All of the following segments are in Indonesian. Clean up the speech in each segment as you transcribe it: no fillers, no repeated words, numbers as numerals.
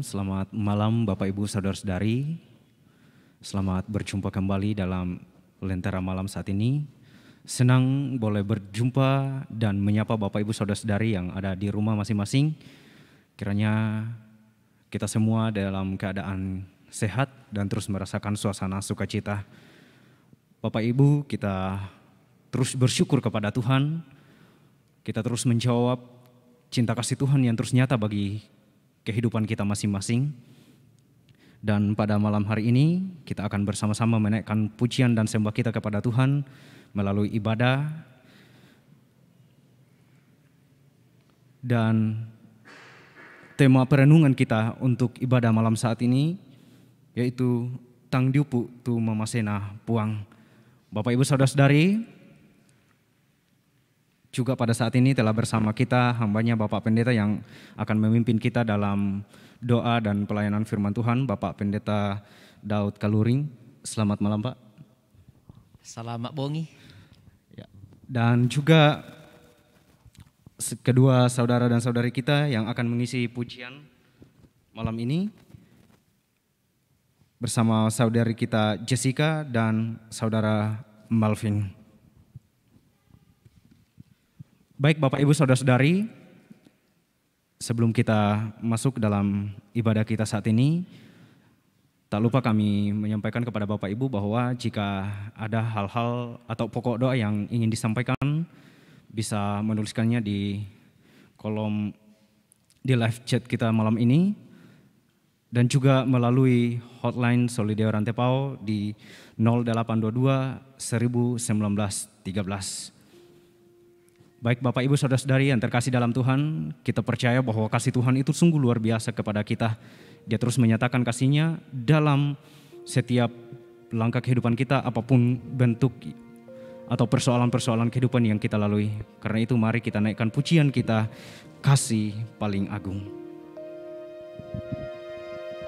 selamat malam Bapak Ibu Saudara-saudari. Selamat berjumpa kembali dalam Lentera Malam saat ini. Senang boleh berjumpa dan menyapa Bapak Ibu Saudara-saudari yang ada di rumah masing-masing. Kiranya kita semua dalam keadaan sehat dan terus merasakan suasana sukacita. Bapak Ibu, kita terus bersyukur kepada Tuhan. Kita terus menjawab cinta kasih Tuhan yang terus nyata bagi kehidupan kita masing-masing. Dan pada malam hari ini kita akan bersama-sama menaikkan pujian dan sembah kita kepada Tuhan melalui ibadah. Dan tema perenungan kita untuk ibadah malam saat ini yaitu Tang Diupu tu Mamasena Puang. Bapak Ibu Saudara-saudari, juga pada saat ini telah bersama kita hambanya Bapak Pendeta yang akan memimpin kita dalam doa dan pelayanan firman Tuhan, Bapak Pendeta Daud Kaluring. Selamat malam Pak. Selamat bongi. Ya. Dan juga kedua saudara dan saudari kita yang akan mengisi pujian malam ini bersama saudari kita Jessica dan saudara Malvin. Baik Bapak Ibu Saudara-saudari, sebelum kita masuk dalam ibadah kita saat ini, tak lupa kami menyampaikan kepada Bapak Ibu bahwa jika ada hal-hal atau pokok doa yang ingin disampaikan, bisa menuliskannya di kolom di live chat kita malam ini, dan juga melalui hotline Solideo Rantepao di 0822 1913. Baik Bapak Ibu Saudara-saudari yang terkasih dalam Tuhan, kita percaya bahwa kasih Tuhan itu sungguh luar biasa kepada kita. Dia terus menyatakan kasih-Nya dalam setiap langkah kehidupan kita, apapun bentuk atau persoalan-persoalan kehidupan yang kita lalui. Karena itu mari kita naikkan pujian kita, kasih paling agung. Oh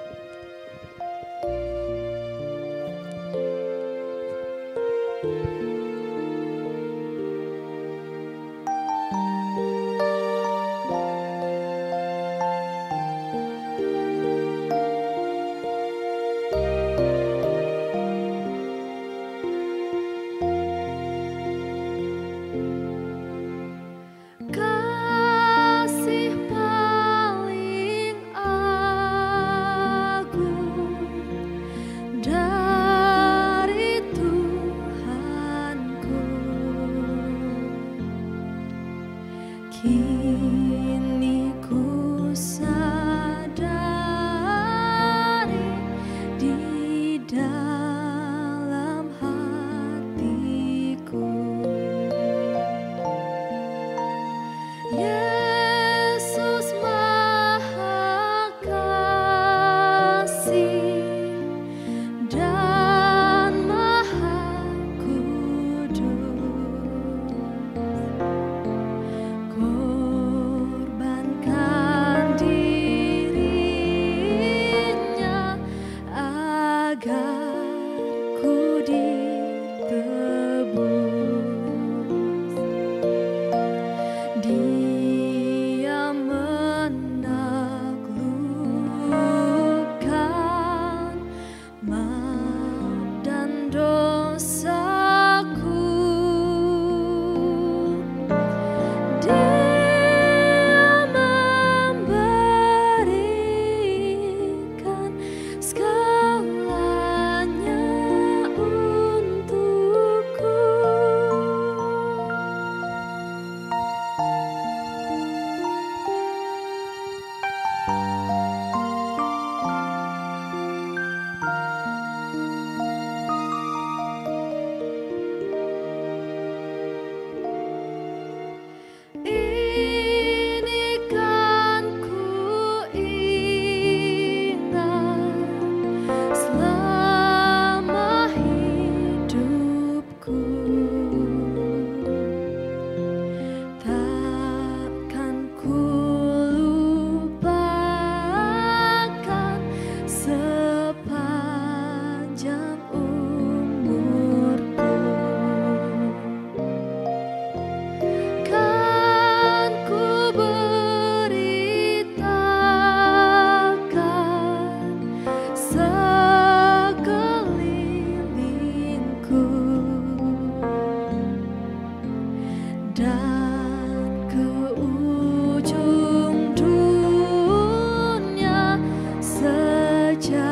dan ke ujung dunia sejauh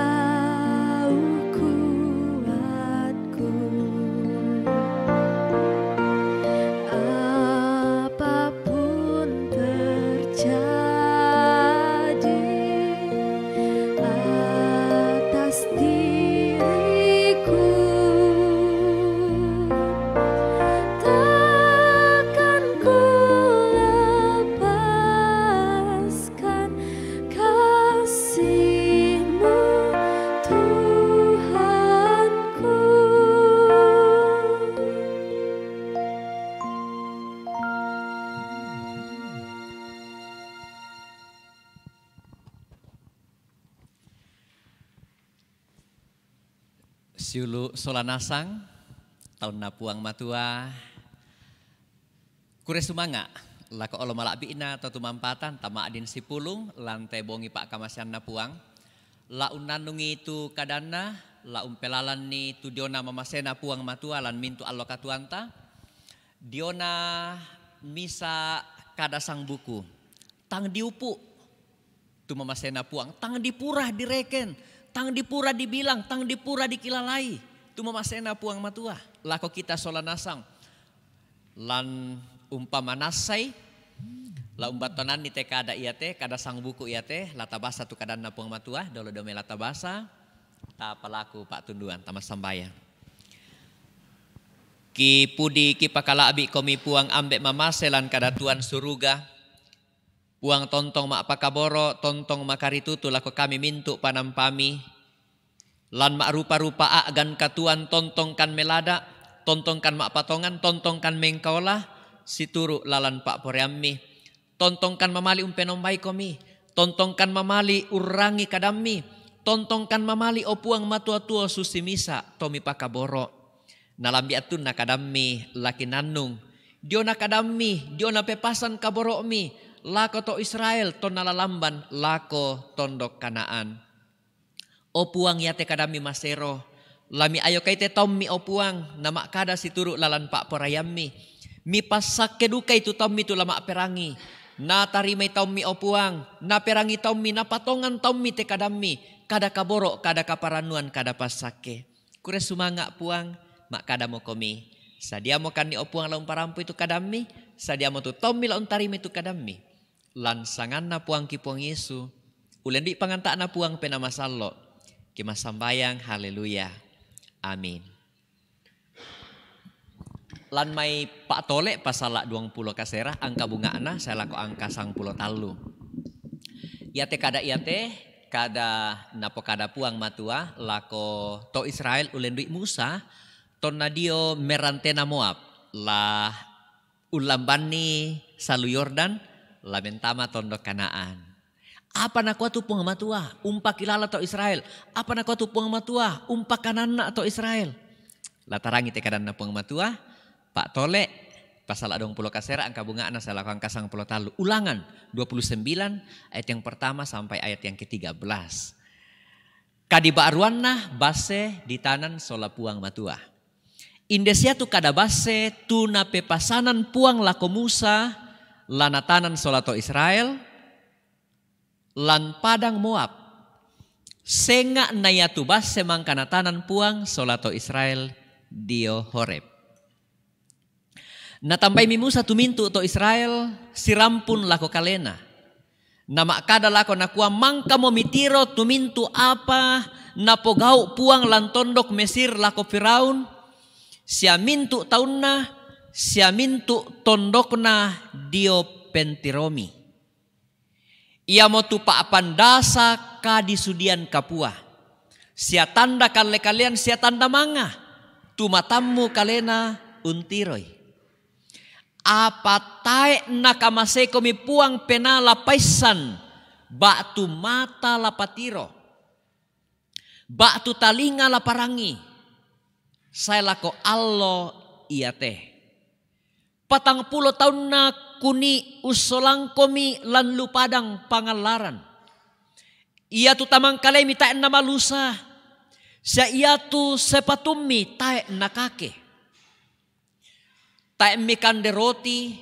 kuatku. Apapun terjadi atas diriku, takkan ku lepaskan kasih-Mu, Tuhanku. Siulu solanasang, tahun napuang matua, kure sumanga, lako olo malak bi'na atau tumampatan, tama adin sipulung, lantai bongi pak kamasian napuang, la unanungi itu kadana, la umpelalan ni tu diona mamasena puang matua, lan mintu allo katuanta, diona misa kada sang buku, tang diupu, tu mamasena puang, tang dipurah direken, tang dipura dibilang, tang dipura dikilalai. Tu mamasena puang matua. Lako kita solanasang. Lan umpama nasay. La umbatonan ni te kada iate, kada sang buku iate. Latabasa tu kadan na puang matua. Dolo dome latabasa. Ta palaku pak tunduan, tamas sambayang. Ki pudi ki pakala abi komi puang ambek mamaselan kada tuan suruga. Puang tontong mak pakaboro, tontong makaritutu lako kami mintu panampami. Lan mak rupa-rupa agan katuan tontongkan melada, tontongkan mak patongan, tontongkan mengkaulah, situru lalan pak poreammi. Tontongkan mamali umpenombai komi, tontongkan mamali urangi kadammi, tontongkan mamali opuang matua-tua susimisa, tomi pakaboro. Nalambi atun na kadammi, laki nanung, diona kadammi, diona pepasan kaboro mi. Lako to Israel to nalalamban lako tondok Kanaan. Opuang yate kadami masero. Lami ayo kaite tommi opuang nama kada situru lalan pak porayammi. Mi pasak keduka itu tommi tu lama perangi. Na tarimay tommi opuang. Na perangi tommi na patongan tommi te kadami. Kada kaboro kada kaparanuan kada pasake. Kure sumanga puang mak kada mo komi. Sadia mo kan ni opuang laung parampu itu kadami. Sadia mo tu tommi laun tarimi itu kadami. Lansangan na puang ki puang Yesu. Ulen di panganta na puang penamasalo. Kima sambayang haleluya. Amin. Lan may pak tole pasala 20 kasera angka bunga ana saya lako angka 10 talu. Iate kada napo kada puang matua lako to Israel ulen di Musa ton nadio merantena Moab lah ulambani salu Yordan lamentama tondok Kanaan. Apa nak kuatu puang matua umpak kilala to Israel. Apa nak kuatu puang matua umpak kanana to Israel. Latarangi te kadan na puang matua pak tole pasal 20 kasera angka bunga ana saya lakukan kasang puluh talu. Ulangan 29 ayat yang pertama sampai ayat yang ke-13. Kadi baaruanna base ditanan sola puang matua. Indesia tu kada base tu na pepasanan puang lako Musa lanatanan solato Israel lan padang Moab senga nayatu bas semang kanatanan puang solato Israel dio Horeb. Natambay mi Musa tumintu to Israel sirampun lako kalena. Nama kada lako nakua mangka mo mitiro tumintu apa napogau puang lan tondok Mesir lako Firaun. Sia mintu taunna sia mintu tondokna dio pentiromi. Ia mau tupa apandasa kadisudian kapua. Sia tanda kale kalian sia tanda manga. Tumatamu kalena untiroi. Apa tae nakamase komi puang penala paisan. Batu mata lapatiro. Batu talinga laparangi. Saya lako allo iya teh. 40 tahun na kuni usolang komi lan lupadang pangalaran. Ia tu tamang kalay mi tae na malusa. Sa iya tu sepatumi tae na kake. Ta emikande roti,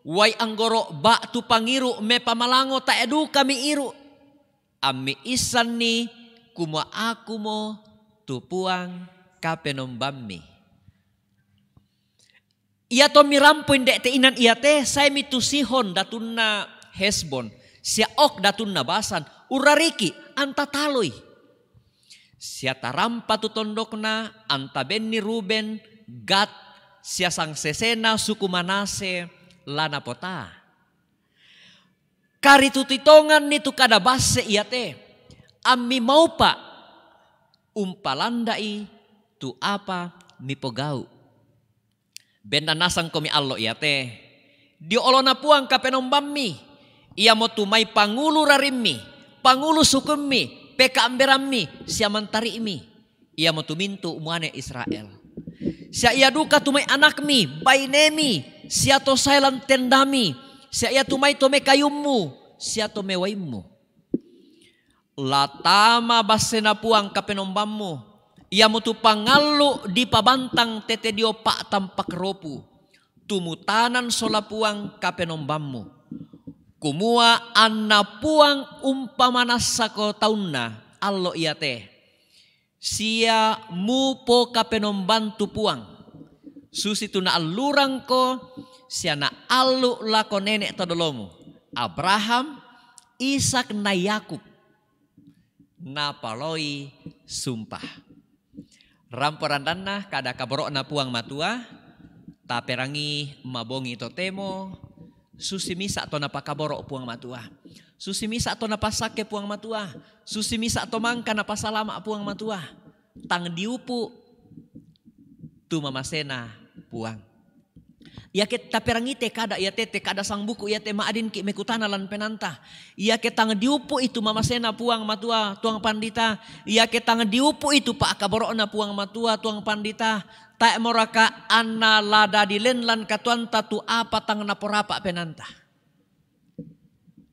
wai anggoro ba tu pangiru me pamalango ta edu kami iru. Ami isan ni kuma aku mo tupuang kapenombami. Ia to mirampuin dek te inan ia te saya mitu Sihon datunna Hesbon. Sia ok datunna Basan. Urariki anta taloi. Sia tarampa tu tondokna anta Benni Ruben, Gad, sia sang sesena suku Manase, lana pota. Kari tutitongan ni tu kada base ia te. Ami mau pa umpalandai tu apa mipogau. Benda nasang komi allo ia te. Dio olona puang kapenombami. Ia mo tumai pangulu rarimmi, pangulu sukummi, peka amberammi, sia mantarimi. Ia mo tumintu umuane Israel. Sia ia duka tumai anakmi, bainemi, sia to sailan tendami, sia ia tumai tome kayummu, sia tome waimmu. Latama basena puang kapenombammu. Ia mutu pangalu di pabantang tete dio pak tampak ropu. Tumutanan sola puang kapenombammu. Kumua anna puang umpamanasako taunna allo ia te. Sia mupo kapenombantu puang. Susi tuna alurang ko sia na alu lako nenek todolomu. Abraham, Ishak na Yakub. Na paloi sumpah. Ramporandana kada kaboro na puang matua, taperangi mabongi totemo, susimisa to napakaboro puang matua. Susimisa to napasake puang matua, susimisa to mangka napasalama puang matua. Tang diupu tu mamasena puang. Ia ke taperangi te kada ia te kada sang buku ia te maadin ki mekutana lan penanta. Ia ke tang diupu itu mamasena puang matua tuang pandita. Ia ke tang diupu itu pak kaborona puang matua tuang pandita. Tak moraka anna lada dilen lan katuanta tu apa tang naporapa penanta.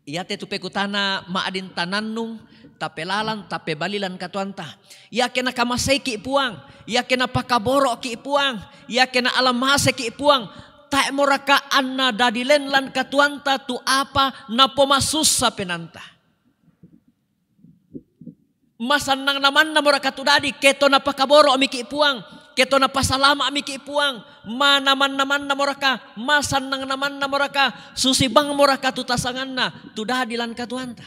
Ia te tu pekutana maadin tanannung tapelalan tape balilan katuanta. Ia kena kamasai ki puang. Ia kena pakaboro ki puang. Ia kena alam hase ki puang. Tak moraka anna dadilen lan katuanta tu apa napomasus sa penanta. Masanang naman na moraka tu dadi keto na pakaboro amiki puang, keto na pasalama amiki puang, manaman naman na moraka, masanang naman na moraka, susibang moraka tu tasangan na tu dadi lan katuanta.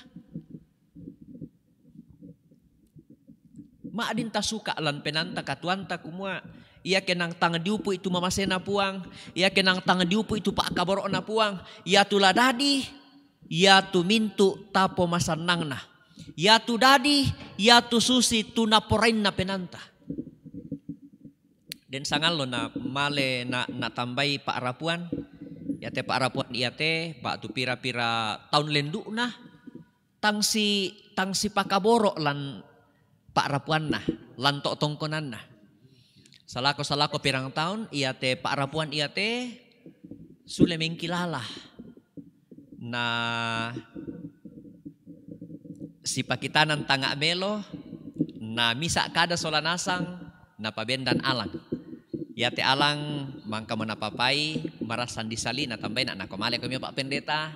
Maadin ta suka lan penanta katuanta kumua. Ia kenang tang diupu itu mamasena puang. Ia kenang tang diupu itu pak kaboro na puang. Ia tu ladadi. Ia tu mintu tapo masanang na. Ia tu dadi. Ia tu susi tu naporain na penanta. Dan sangal lo na male na tambai pak rapuan. Ia te pak rapuan ia te pak tu pira-pira tahun lendu na. Tang si pak kaboro lan pak rapuan na. Lan tok tongkonan na. Salako pirang tahun ia te pak rapuan ia te sule mengkilala na si pakitanan tanga melo na misa kada sola nasang na pabendan alang. Ia te alang mangka menapapai marasan disali na tambay na nakomale kami pak pendeta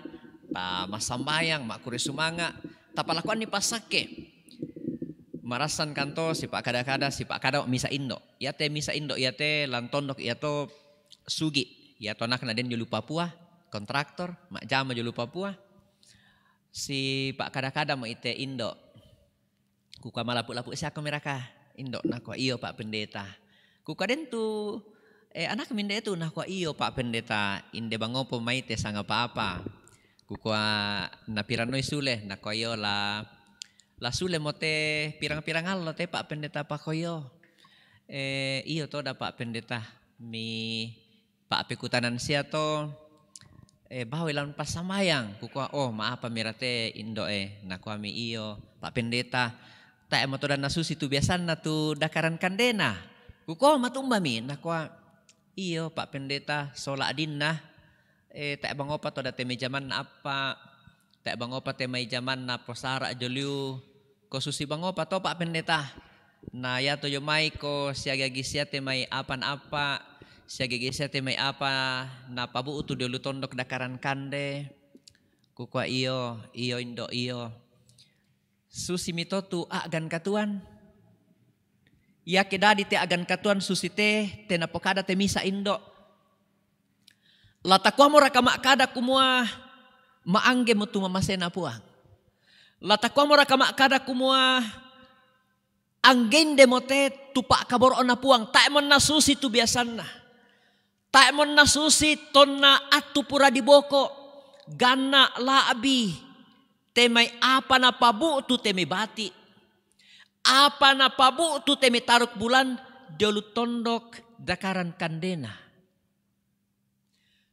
ta masambayang makure sumanga tapalakuan ni pasake. Marasan kanto si pak kada-kada si pak kada misa indo. Ia te misa indo ia te lantondok ia to sugi. Ia to nak na den julu Papua kontraktor mak jama julu Papua. Si pak kada-kada mo ite indo. Kuka malapu-lapu siya meraka indo nako iyo pak pendeta. Kuka den tu anak minde itu nako iyo pak pendeta inde bangopo maite sanga apa. Kuka napiranoy sule nako iyo la sule mote pirang-pirang hal te pak pendeta pakoyo. Iyo to da pak pendeta mi pak pekutanan sia to bawilan pasamayang kukwa maaf pamirate indo naku ami iyo pak pendeta ta mo to dan nasusi tu biasan na tu dakaran kandena kukwa matumba mi naku iyo pak pendeta sola dinna ta bangopa to da teme zaman apa tak bangopa te may jaman na posara joliu ko susi bangopa to pak pendeta na ya to yomay ko siya gagisya te may apan apa Siya gigisa te may apa na pabuuto di lutondok dakaran kande. Kukwa iyo indo iyo. Susi mito tu agan katuan. Ya kedadi te agan katuan susi te napokada te misa indo. Latakwa mo raka makada kumua maangge mo tu mamasena puang. Latakwa mo raka makada kumua anggende mo te tupak kaboro na puang. Taemon na susi tu biasan na. Taemon na susi ton na atu pura di boko. Gana laabi. Te may apa na pabu tu te may bati. Apa na pabu tu te may taruk bulan. Diolu tondok dakaran kandena.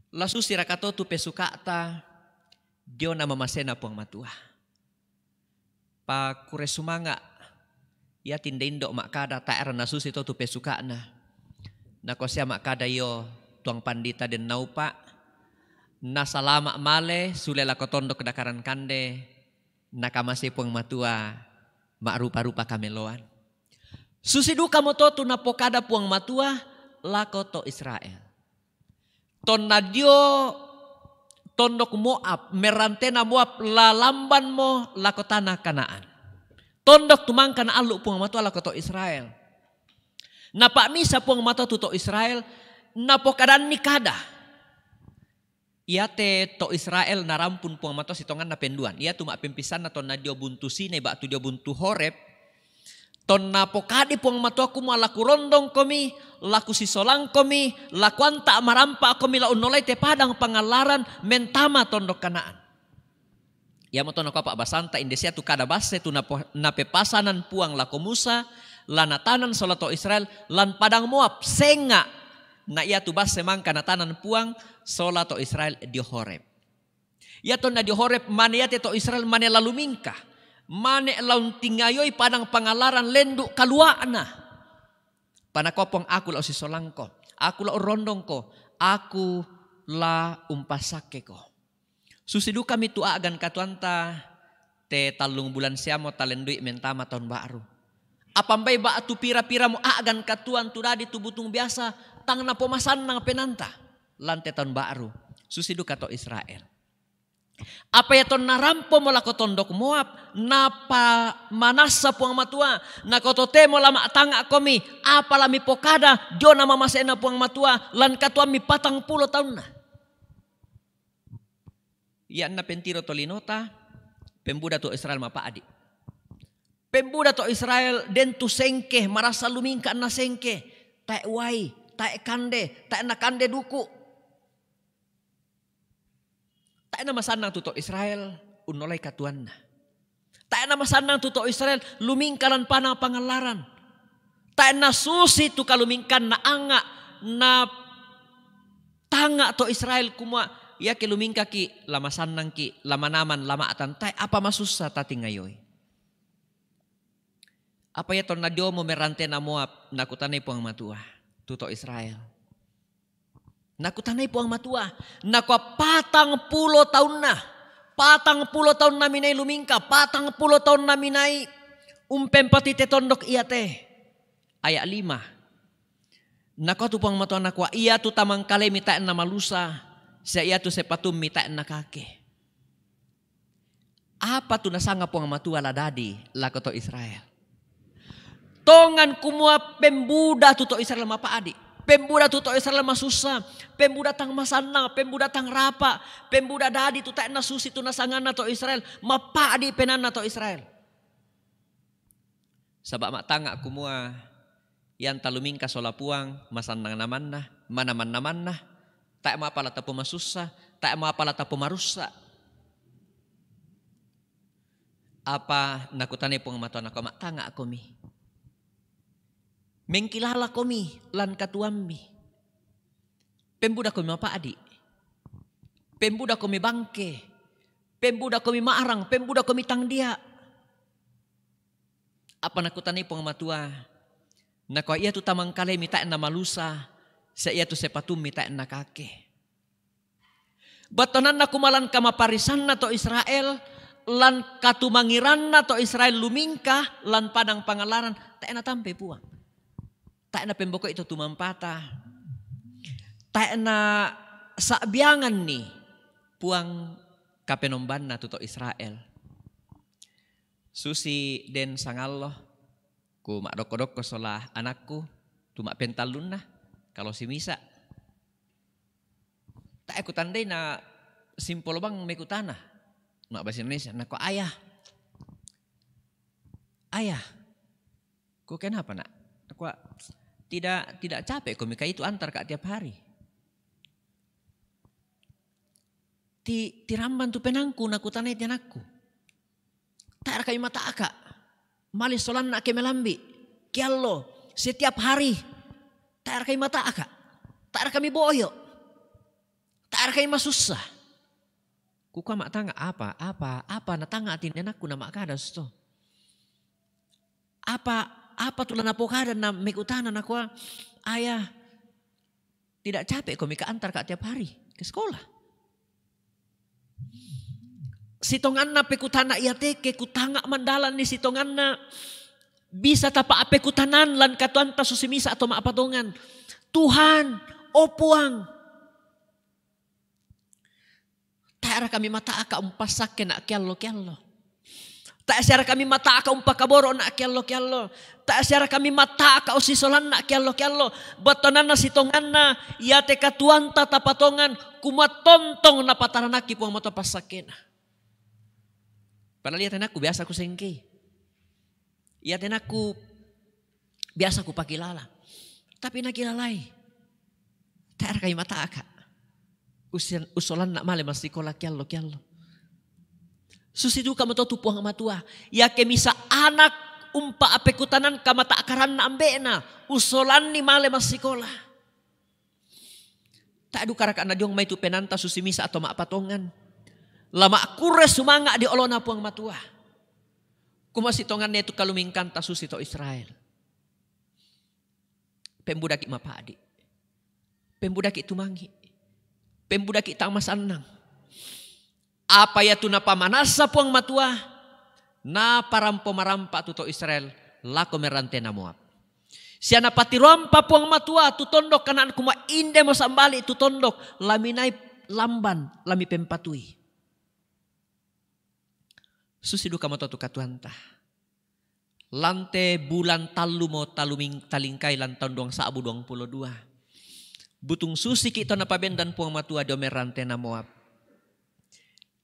La susi rakato tu pesukata. Dio na mamasena puang matua. Pa kure sumanga. Ya tindendo makada taeran na susi to tu pesukana. Na kosya makada yo. Tuang pandita den naupa nasalama male sulela kotondo kedakaran kande nakamase puang matua mak rupa-rupa kameloan susidu kamu to na pokada puang matua lakoto Israel ton nadio tondok Moab merantena Moab lalamban mo lakotana Kanaan tondok tumangkan alu puang matua lakoto Israel napa misa puang matua tuto Israel napokadan nikada. Ia te to Israel narampun puang mato sitongan na penduan. Ia tu mak pimpisan na ton na dio buntu sine ba tu dio buntu Horeb. Ton napokadi puang mato aku mo laku rondong komi, laku sisolang komi, laku anta marampa komi la unolay te padang pangalaran mentama tondok Kanaan. Ia mo ton ako pa basanta indesia tu kada base tu napepasanan puang lako Musa, lanatanan solato Israel lan padang Moab senga. Na ia tu bas semang kanatanan puang sola to Israel di Horeb. Ia to na di Horeb mane ia to Israel mane lalu mingkah. Mane laun tingayoy padang pangalaran lendu kaluana. Panakopong aku la sisolangko. Aku la rondong ko. Aku la umpasake ko. Susidu kami tu agan katuanta te talung bulan siamo talendui mentama tahun baru. Apambay ba atu pira-pira mo agan katuan tu dadi tu butung biasa. Tang na pomasan ng penanta. Lante tahun baru. Susidu kato Israel. Apa ya ton narampo mo lako tondok Moab. Napa manasa puang matua. Nakotote mo lama tanga komi. Apa lami pokada. Dio na mamasena puang matua. Lan katua mi 40 tahun na. Yan na pentiro tolinota. Pembuda to Israel mapa adik. Pembuda to Israel den tu sengke. Marasa lumingka na sengke. Tak wai. Tak kande, tak na kande duku. Tak na masanang tuto Israel, unolay katuan na. Tak na masanang tuto Israel, lumingkalan pa ng pangalaran. Tak na susi tu kalumingkan na anga, na tanga to Israel kumwa. Ya ki lumingka ki, lamasanang ki, lamanaman, lamaatan. Tak apa masusa tati ngayoy. Apa ya ton na dio mo merante na Moab, nakutanay po ang matua. Tuto Israel. Nakutanay po ang matua. Nakwa 40 tahun na. 40 tahun na minay lumingka. 40 tahun na minay umpempati te tondok iya te. Ayat 5. Nakwa tu po ang matua nakwa. Iya tu tamang kale mitain na malusa. Sa iya tu sepatum mitain na kake. Apa tu nasanga po ang matua ladadi lakoto Israel. Tongan kumua pembuda tuto Israel mapa adik. Pembuda tuto Israel masusa. Pembuda tang masana. Pembuda tang rapa. Pembuda dadi tu tak na susi tu nasangan na to Israel. Mapa adik penan na to Israel. Sabak mak tanga kumua. Yan taluming kasola puang. Masanang naman na. Manaman naman na. Tak mapala tapo masusa. Tak mapala tapo marusa. Apa nakutane pong matuan ako mak tanga ako mi. Mengkilala komi lan katuammi. Pembuda komi apa adik. Pembuda komi bangke. Pembuda komi maarang. Pembuda komi tangdia. Apa nakutani pong matua. Nakwa iya tu tamang kale mitain na malusa. Sa iya tu sepatum mitain na kake. Batonan na kumalan kamaparisan na to Israel. Lan katumangiran na to Israel lumingkah. Lan padang pangalaran. Tak na tampe puang. Tak na pemboko itu tumampata. Tak na sabiangan ni puang kapenomban na tuto Israel. Susi den sangallo ku makdoko-doko solah anakku tu mak pentalun na kalau si misa. Tak aku tandai na simpol bang mekutana. Mak bahasa Indonesia nak ko ayah. Ayah. Ku kenapa nak? Aku tidak capek komika itu antar kak tiap hari. Ti ramban tu penangku naku tanai tianakku. Tak ada kami mata akak. Malis solan nak kemelambi. Kiallo setiap hari. Tak ada kami mata akak. Tak ada kami boyo. Tak ada kami masusah. Kuka mak tanga apa na tanga atin anakku na mak kada sto. Apa tulan apokada na mekutana naku ayah. Tidak capek komika antar kak tiap hari ke sekolah. Sitongan na pekutana iate ke kutanga mandalan ni sitongan na bisa tapa ape kutanan lan katuan ta susimisa atau maapatongan. Tuhan, opuang. Tak kami mata aka umpasak nak kiallo. Tak siara kami mata aka umpakaboro nak kiallo. Tak siara kami mata aka usisolan nak kiallo. Batonan na sitongan na iate katuan ta tapatongan kumatontong na pataranaki puang mata pasakin. Padahal lihat aku biasa aku sengke. Lihat aku biasa aku pakilala. Tapi nakilalai. Tak ada kayu mata akak. Usolan nak male masih kolak kiallo. Susi du kamu tahu puang matua. Ya kemisa anak umpa apekutanan kamata akaran na ambena. Usolan ni male masih kolak. Tak adu karak na diong may tu penanta susi misa atau mak patongan. Lama kures sumanga di olona puang matua. Kumasi tongan netu kalumingkan tasus itu Israel. Pembudaki mapadi. Pembudaki tumangi. Pembudaki tamas anang. Apa ya tu napa manasa puang matua. Na parampo marampa tuto Israel. Lako merante na Moab. Siana pati rompa puang matua. Tutondok kanan kuma inde mo sambali tutondok. Laminay lamban. Lami pempatui. Susidu kamu tahu katuanta. Lante bulan talu mo talingkay lan tahun 2022. Butung susi kita na pabendan puang matua domerante na Moab.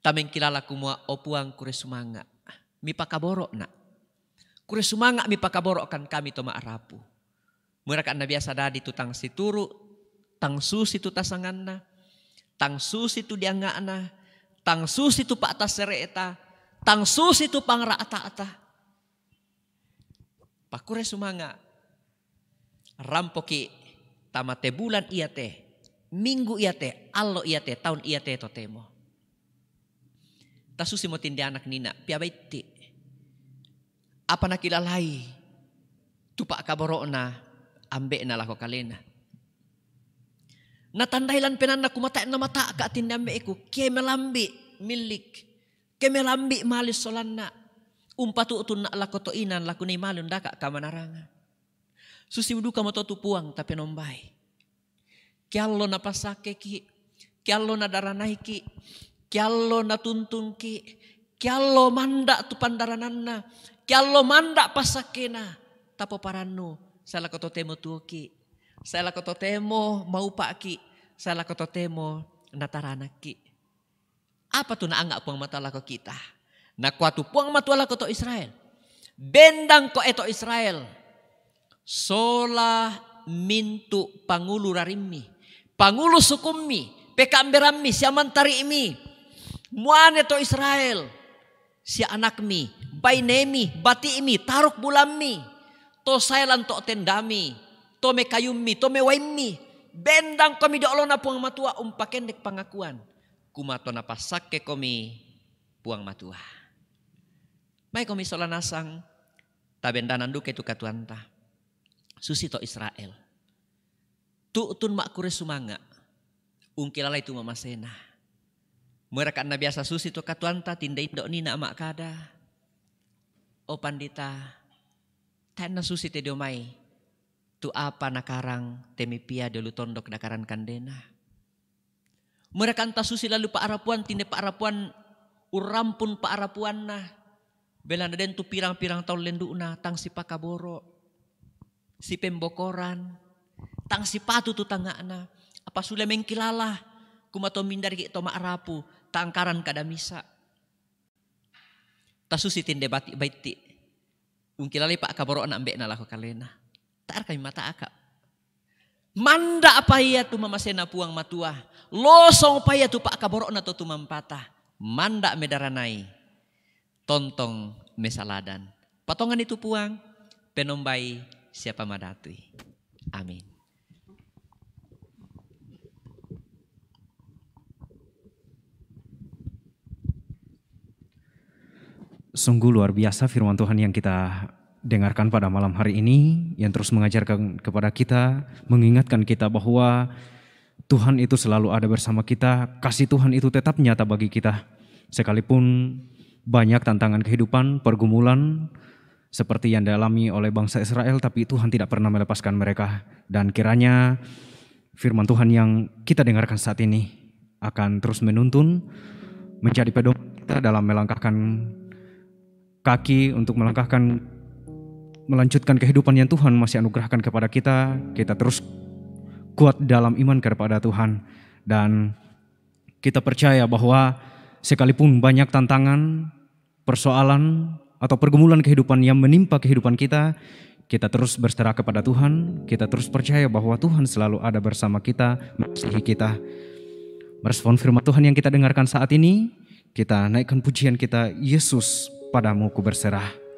Tameng kilala kumua opuang kure sumanga. Mi pakaboro na. Kure sumanga mi pakaboro kan kami to maarapu. Murakan na biasa dadi tu tang situru, tang susi tu tasangan na, tang susi tu dianga na, tang susi tu pak atas sereta. Tang susi tu pang rata-ata. Pakure sumanga. Rampoki tamate bulan iate. Minggu iate. Allo iate. Tahun iate totemo. Tasusi mo tindi anak nina. Piabaiti. Apa nakilalai. Tupak kaboro na. Ambe na lako kalena. Natandailan penan na kumata na mata ka atindi ambe iku. Kie melambi. Milik. Kemelambi malis solan na. Umpatu utun na lako toinan lako ni malun daka kamanarangan. Susi uduka mo to puang tapi nombay. Kiallo na pasake ki. Kiallo na daranay ki. Kiallo na tuntun ki. Kiallo manda tu pandaranan na. Kiallo manda pasake na. Tapo parano. Sa lako to temo tuo ki. Sa lako to temo maupa ki. Sa lako to temo nataranak ki. Apa tu naanga puang mata lako kita? Nakuatu puang mata lako to Israel. Bendang ko eto Israel. Sola mintu pangulu rarimmi. Pangulu sukummi. Pekamberammi siamantari imi. Muane to Israel. Si anakmi. Bainemi. Bati imi. Taruk bulammi. To sailan to tendami. To me kayummi. To me waimmi. Bendang kami doolo na puang matua umpakendek pangakuan. Kumato na pasake komi puang matua. May komi solanasang tabendanan duke tu katuanta. Susi to Israel. Tuutun makure sumanga. Ungkilala itu mamasena. Merakan na biasa susi to katuanta tinda indo ni na amak kada. O pandita. Tan na susi te domay. Tu apa nakarang temipia dulu tondok dakaran kandena. Mereka entah susi lalu Pak Arapuan tinde Pak Arapuan urampun Pak Arapuan nah. Belanda den tu pirang-pirang tahun lendu na tang si pakaboro. Si pembokoran. Tang si patu tu tangana. Apa sule mengkilalah. Kumato mindari ki toma arapu. Tangkaran kadamisa. Tasusi tinde baiti. Ungkilali Pak kaboro anak ambek na lako kalena. Tak kami mata akak. Manda apa ya tu mamasena puang matua. Losong apa ya tu Pak kaboro na tu mampatah. Manda medaranai. Tontong mesaladan. Patongan itu puang. Penombai siapa madatui. Amin. Sungguh luar biasa firman Tuhan yang kita dengarkan pada malam hari ini, yang terus mengajarkan kepada kita, mengingatkan kita bahwa Tuhan itu selalu ada bersama kita, kasih Tuhan itu tetap nyata bagi kita. Sekalipun banyak tantangan kehidupan, pergumulan, seperti yang dialami oleh bangsa Israel, tapi Tuhan tidak pernah melepaskan mereka. Dan kiranya firman Tuhan yang kita dengarkan saat ini akan terus menuntun, menjadi pedoman kita dalam melangkahkan kaki untuk melanjutkan kehidupan yang Tuhan masih anugerahkan kepada kita. Kita terus kuat dalam iman kepada Tuhan. Dan kita percaya bahwa sekalipun banyak tantangan, persoalan, atau pergumulan kehidupan yang menimpa kehidupan kita, kita terus berserah kepada Tuhan. Kita terus percaya bahwa Tuhan selalu ada bersama kita, mengasihi kita. Merespon firman Tuhan yang kita dengarkan saat ini, kita naikkan pujian kita, Yesus, padamu ku berserah.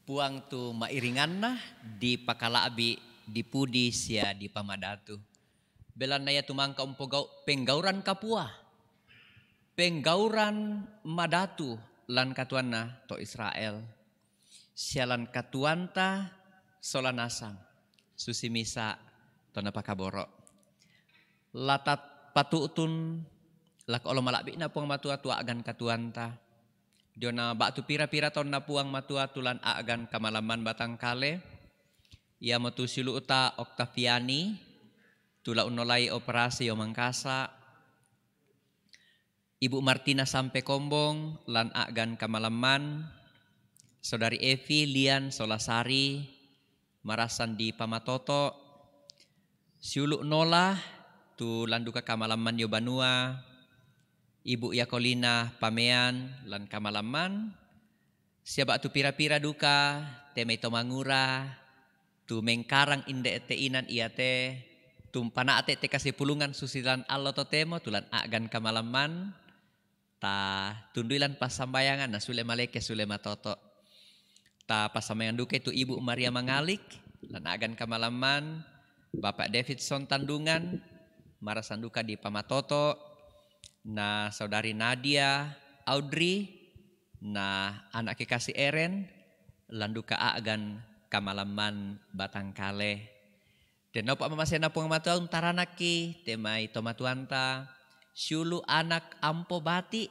Puang tu mairingan na di pakalaabi di pudi sia di pamadatu. Belan na ya tumangka penggauran kapua. Penggauran madatu lan katuan na to Israel. Sialan katuanta solanasang. Susi misa to napakaboro. Latat patutun lak olo malabi na puang matua tua agan katuanta. Diona batu pira-pira tahun na puang matua tulan agan kamalaman batang kale. Ia matu silu uta Octaviani. Tula unolai operasi o mangkasa. Ibu Martina sampai kombong lan agan kamalaman. Saudari Evi Lian Solasari. Marasan di Pamatoto. Siulu nola tu landuka kamalaman yo Banua. Ibu Yakolina pamean lan kamalaman. Siapa tu pira-pira duka. Temei tomangura. Tu mengkarang inde eteinan iate. Tumpana ate te kasih pulungan susilan Allah totemo. Tulan agan kamalaman. Ta tunduilan pasambayangan. Na sule maleke sule matoto. Ta pasambayangan duka itu Ibu Maria Mangalik. Lan agan kamalaman. Bapak Davidson Tandungan. Marasan duka di Pamatoto. Na saudari Nadia, Audrey, na anak kekasih Eren, landuka agan kamalaman Batangkale. Dan nopo mamasena pung matuang taranaki, temai tomatuanta, syulu anak ampo bati,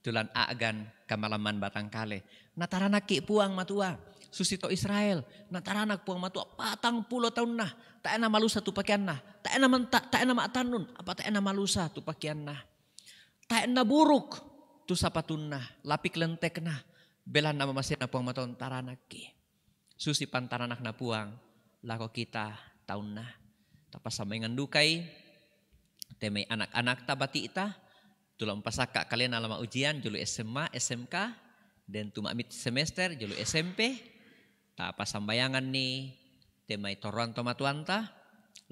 tulan agan kamalaman Batangkale. Na taranaki puang matua, susito Israel, na taranak puang matua, 40 tahun nah, tak ena malusa tu pakaian nah, tak ena maatanun, apa tak ena malusa tu pakaian nah. Tak na buruk tu sapatun na lapik lentek na belan nama masih na puang maton taranak ki susi pantaranak na puang lako kita tahun na tapas sama dengan dukai temai anak-anak tabati ita tulang pasaka kalian alama ujian julu SMA SMK dan tumamit semester julu SMP tapas sambayangan ni temai toruan tomatuanta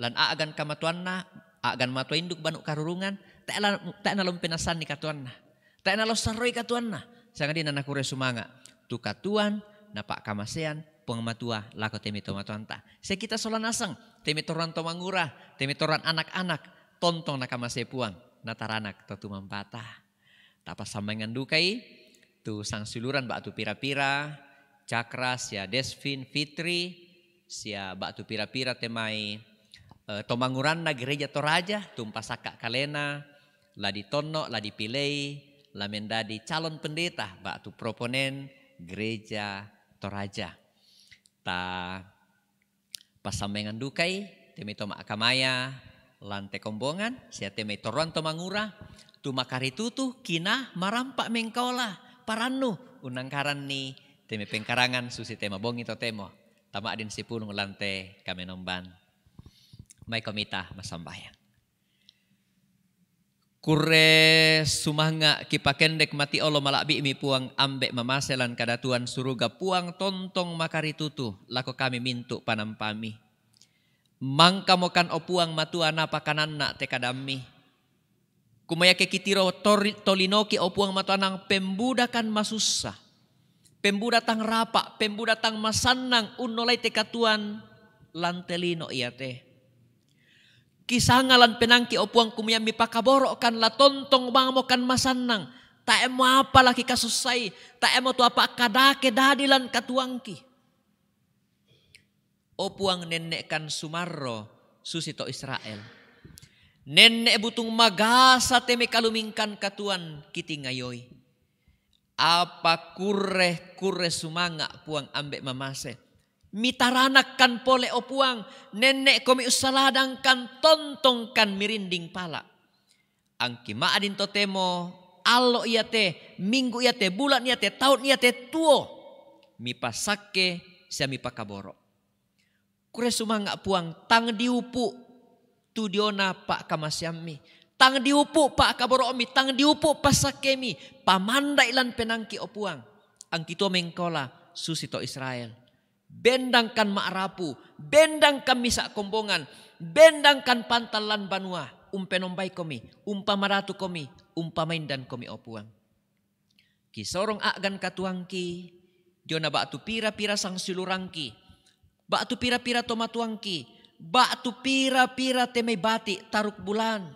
lan aagan kamatuanna agan matua induk banuk karurungan tak na penasan ni katuan na. Tak na saroi katuan na. Sanga di na nakure sumanga. Tu katuan na pak kamasean puang matua lako temi tomatuan ta. Se kita solanasang temi toran tomangura, temi toran anak-anak tontong na kamase puang na taranak to tumampata. Tapa sambangan dukai tu sang suluran batu pira-pira, Cakra sia Desvin Fitri sia batu pira-pira temai tomanguran na gereja Toraja tumpasaka kalena la ditono la dipilei la mendadi calon pendeta batu proponen gereja Toraja ta pasamengan dukai temi toma akamaya lante kombongan sia temi toruan tomangura tu makaritutu kina marampak mengkola parannu unangkaran ni temi pengkarangan susi tema bongi to temo tama adin sipulung lante kamenomban may komita masambayan. Kure sumanga kipakendek mati olo malabi mi puang ambek mamaselan kadatuan suruga puang tontong makaritutu lako kami mintu panampami. Mangka mokan o puang matua na pakanan na tekadami. Kumaya kekitiro tolinoki o puang matua nang pembudakan masusa. Pembudatang rapa, pembudatang masanang unolay tekatuan lantelino iate. Kisangalan penangki opuang kumiyami pakaboro kan la tontong bangmo kan masanang. Tak emo apa lagi kasusai. Tak emo tu apa kadake dadilan katuangki. Opuang nenek kan sumarro susito Israel. Nenek butung magasa teme kalumingkan katuan kiti ngayoy. Apa kure sumanga puang ambek mamase. Mitaranak kan pole opuang nenek komi usaladang kan tontong kan mirinding pala. Angki maadin totemo alo iate minggu iate bulan iate tahun iate tuo mi pasake sia mi pakaboro. Kure sumanga puang tang diupu tu diona pak kamasyami. Tang diupu pak kaboro omi tang diupu pasakemi pamandai lan penangki opuang. Angki to mengkola susito Israel. Bendangkan ma'rapu, bendangkan misak kombongan, bendangkan pantalan banua, umpenombai komi, umpamaratu komi, umpamaindan komi opuang. Kisorong agan katuangki, Dio na batu pira-pira sang silurangki. Batu pira-pira tomatuangki. Batu pira-pira temay bati taruk bulan.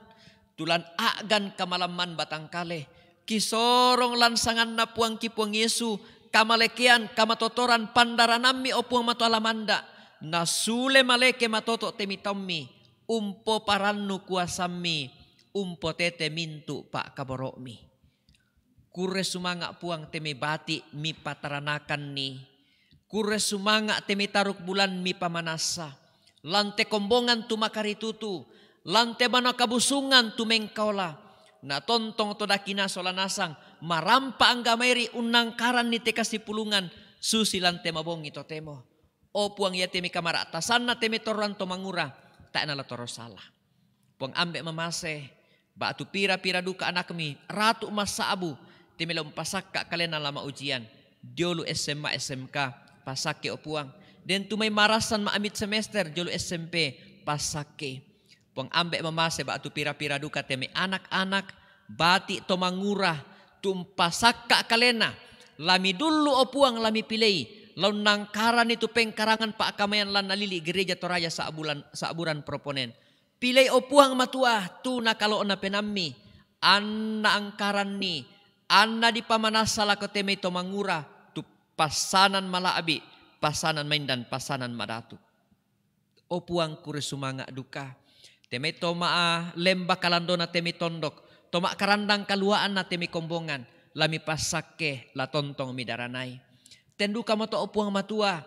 Tulan agan kamalaman batangkale. Kisorong lansangan na puangki puang Yesu. Kamalekian kamatotoran pandaranami o puang mato alamanda. Nasule maleke matoto temitommi. Umpo parannu kuasami. Umpo tete mintu pak kaborokmi. Kure sumanga puang teme bati mi pataranakan ni. Kure sumanga teme taruk bulan mi pamanasa. Lante kombongan tu makaritutu. Lante mana kabusungan tu mengkaula. Na tontong to dakina solanasang. Marampa anggameri unangkaran ni te kasipulungan. Susi lante mabongi to temo. O puang ya teme kamaratasan na teme toran to mangura. Tak nala toro salah. Puang ambek mamase. Batu pira-pira duka anak mi. Ratu masa abu. Timelom pasak kak kalian lama ujian. Diolu SMA SMK pasake opuang. Dan tumay marasan maamit semester diolu SMP pasake. Puang ambek mamase batu pira-pira duka teme anak-anak bati to mangurah tumpasak kak kalena. Lami dulu opuang lami pilei. Laun nangkaran itu pengkarangan pak kamayan lan nalili gereja Toraja saaburan proponen. Pilei opuang matua tu na kalau na penami. Anna angkaran ni. Anna di pamanasa lako teme to mangura tu pasanan malaabi, pasanan main dan pasanan madatu. O puang kure sumanga duka. Teme to maa lemba kalandona teme tondok. Toma karandang kaluaan na teme kombongan. Lami pasake la tontong midaranai. Tenduka mo to o puang matua.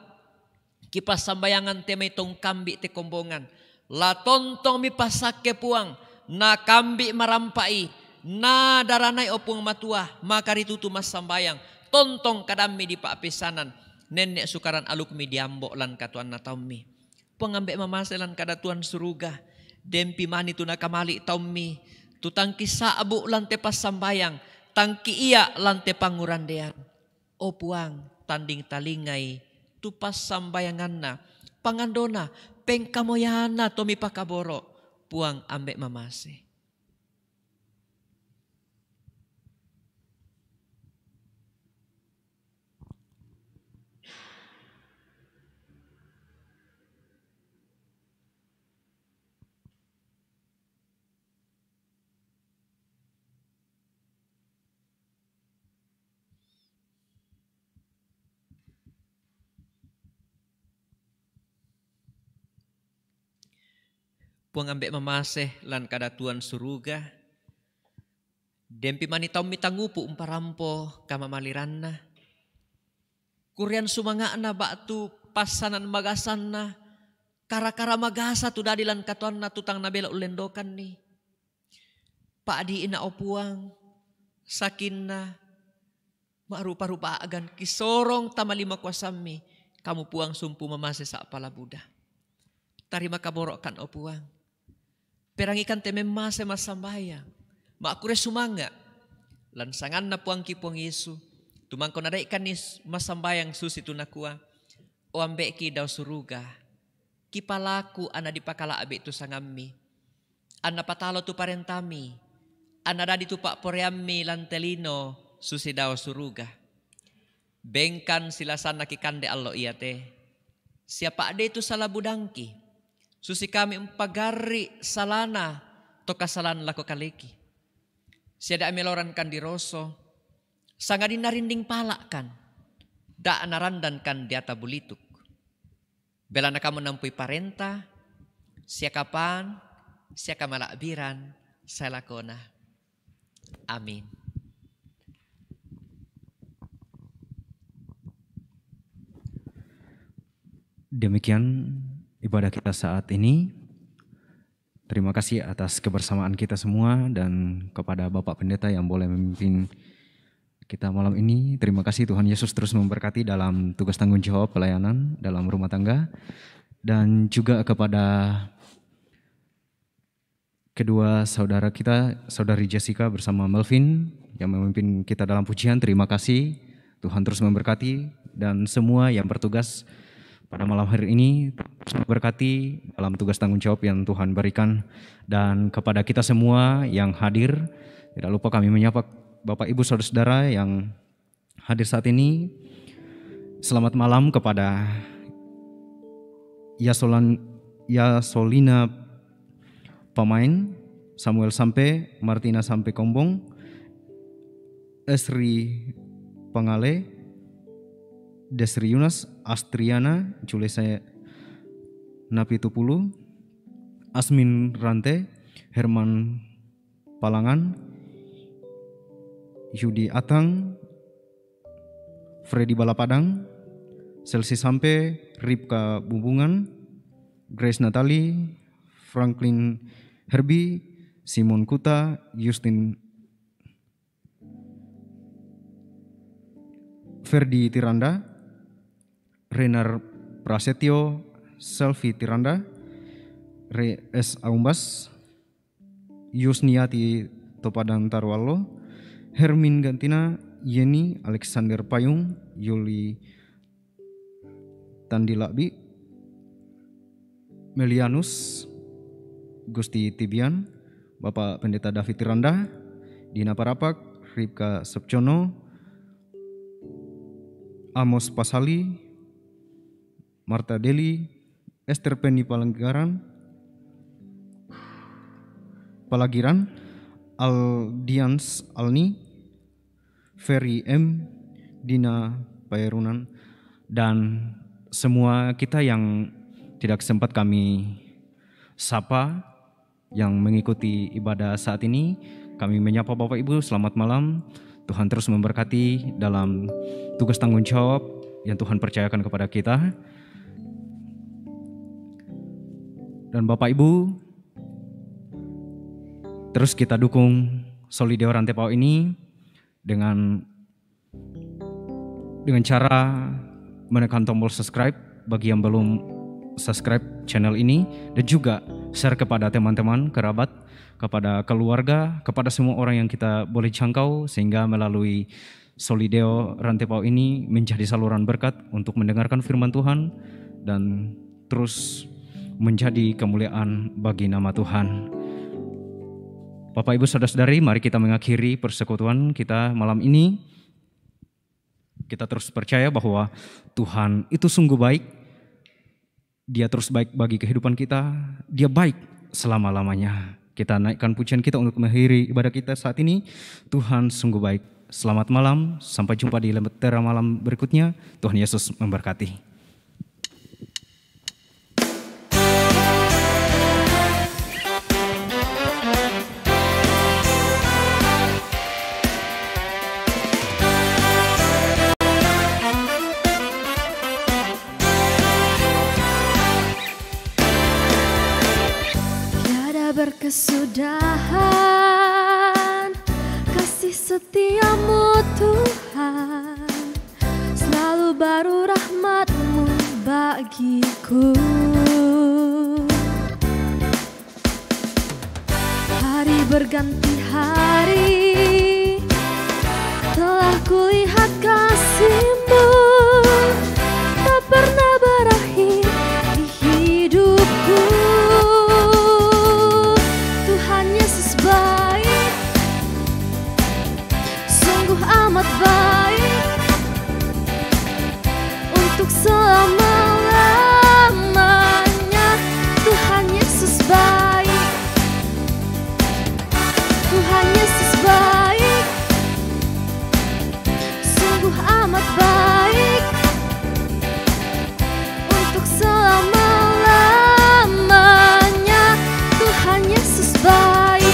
Kipas sambayangan teme tong kambi te kombongan. La tontong mi pasake puang. Na kambi marampai. Na daranay opung matua makaritutu mas sambayang tontong kadami di paapisanan nenek sukaran aluk mi diambo lan katuan na taumi pengambek mamaselan kadatuan suruga dempi mani tu nakamali taumi tu tangki saabu lan te pas sambayang tangki iya lan te pangurandean o puang tanding talingay tu pas sambayangan na pangandona pengkamoyana tomi pakaboro puang ambek mamase. Puang ambek mamase lan kadatuan suruga. Dempi manitaw mitangupu umparampo kamamaliranna. Kurian sumanga na batu pasanan magasan na. Kara-kara magasa tu dadilan katuan na tutang nabela ulendokan ni. Paadiin na opuang. Sakin na. Marupa-rupa agan kisorong tamalima kwasami. Kamu puang sumpu mamase sa palabuda. Tarima kaborok kan opuang. Perangikan teme mase masambayang. Makure sumanga. Lansangan na puang kipuang Yesu. Tumangko na ikan ni masambayang susi tunakua. O ambeki daw suruga. Kipalaku ana dipakala abe tu sangami. Ana patalo tu parentami. Ana dadi tu pak poreami lantelino susi daw suruga. Bengkan silasan nakikande allo iyate. Siapa ade tu salah budangki. Susi kami empagari salana to kasalan lako kaliki. Siada ameloran kan di roso. Sangadin narinding palakan. Da narandan kan diata bulituk. Bela na kamu nampui parenta. Siya kapan. Siya kamalakbiran. Saya lakona. Amin. Demikian ibadah kita saat ini. Terima kasih atas kebersamaan kita semua dan kepada Bapak Pendeta yang boleh memimpin kita malam ini. Terima kasih Tuhan Yesus terus memberkati dalam tugas tanggung jawab pelayanan dalam rumah tangga. Dan juga kepada kedua saudara kita, Saudari Jessica bersama Melvin yang memimpin kita dalam pujian. Terima kasih, Tuhan terus memberkati dan semua yang bertugas pada malam hari ini berkati dalam tugas tanggung jawab yang Tuhan berikan. Dan kepada kita semua yang hadir, tidak lupa kami menyapa Bapak Ibu Saudara-saudara yang hadir saat ini. Selamat malam kepada Yasolina pemain, Samuel Sampe, Martina Sampe Kombong, Esri Pangale, Desri Yunas, Astriana, Julesa Napitupulu, Asmin Rante, Herman Palangan, Yudi Atang, Freddy Balapadang, Selsi Sampe, Ripka Bumbungan, Grace Natali, Franklin Herbie, Simon Kuta, Justin Ferdi Tiranda, Renar Prasetyo, Selvi Tiranda, Re S. Aumbas, Yusniati Topadan Tarwalo, Hermin Gantina, Yeni Alexander Payung, Yuli Tandilabi, Melianus, Gusti Tibian, Bapak Pendeta David Tiranda, Dina Parapak, Ripka Sepcono, Amos Pasali, Marta Deli, Esther Penny Palagiran, Aldians Alni, Ferry M, Dina Pairunan, dan semua kita yang tidak sempat kami sapa yang mengikuti ibadah saat ini. Kami menyapa Bapak Ibu, selamat malam. Tuhan terus memberkati dalam tugas tanggung jawab yang Tuhan percayakan kepada kita. Dan Bapak Ibu, terus kita dukung Solideo Rantepao ini dengan cara menekan tombol subscribe bagi yang belum subscribe channel ini, dan juga share kepada teman-teman, kerabat, kepada keluarga, kepada semua orang yang kita boleh jangkau, sehingga melalui Solideo Rantepao ini menjadi saluran berkat untuk mendengarkan firman Tuhan dan terus menjadi kemuliaan bagi nama Tuhan. Bapak Ibu Saudara-saudari, mari kita mengakhiri persekutuan kita malam ini. Kita terus percaya bahwa Tuhan itu sungguh baik. Dia terus baik bagi kehidupan kita. Dia baik selama-lamanya. Kita naikkan pujian kita untuk mengakhiri ibadah kita saat ini. Tuhan sungguh baik. Selamat malam, sampai jumpa di Lentera Malam berikutnya. Tuhan Yesus memberkati. Berkesudahan kasih setiamu Tuhan, selalu baru rahmat-Mu bagiku. Hari berganti hari telah kulihat kasih-Mu, tak pernah berakhir di hidupku. Amat baik untuk selama-lamanya. Tuhan Yesus baik, Tuhan Yesus baik, sungguh amat baik untuk selama-lamanya. Tuhan Yesus baik.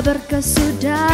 Berkesudahan